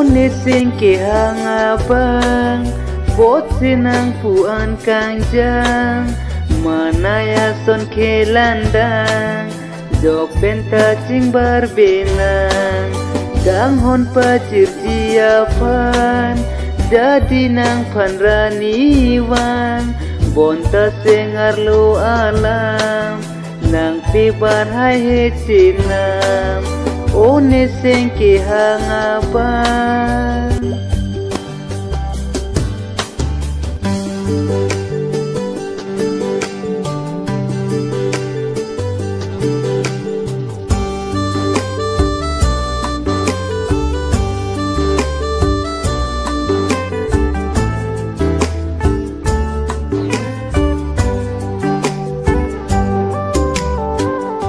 Nising ke hangabang bot sinang puan kangjang manaya son ke landang jok penta cing barbenang gang hon pacir jiapan jadi nang panrani wang bonta sengar lo alam nang pibar hai hetinam Nising ke hangabang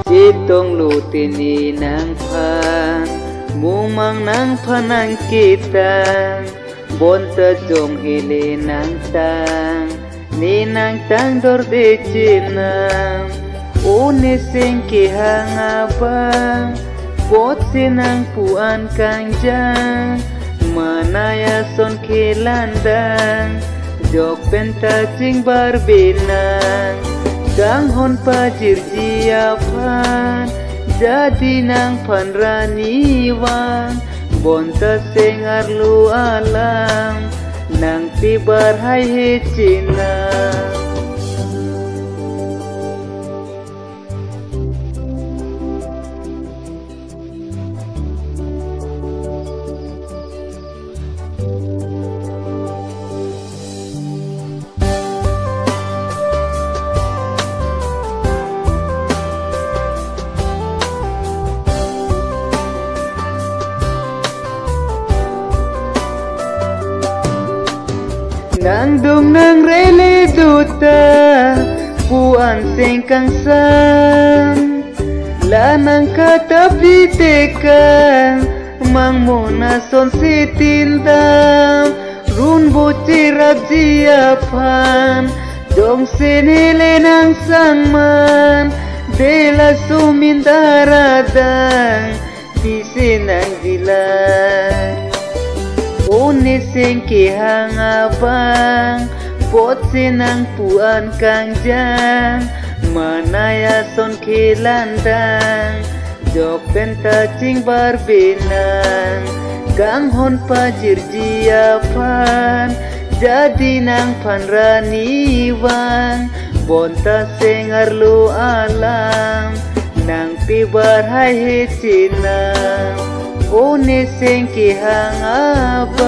Citong lutini nang pan mumang nang panang kita bonta jong hili nang tang ni nang tang dor de cinang Nising ke hangabang bot sinang puan kangjang manaya son ke landang jok penta cing barbenang gang hon pacir jiapan jadi nang panrani wang bonta sengar lu alam nang tibar hai hecinang Nang dong nang rele duta puan sengkang sang lanang kata pitekan mang mona son sitindam run bocirap jiapan dong senele nang sangman dela sumindaradang pisenang dilang Nising ke hangabang bot sinang puan kangjang manaya son ke landang jok penta cing barbenang gang hon pacir jiapan jadi nang panrani wang bonta sengar lu alam nang pibar hai hecinang Nising ke hangabang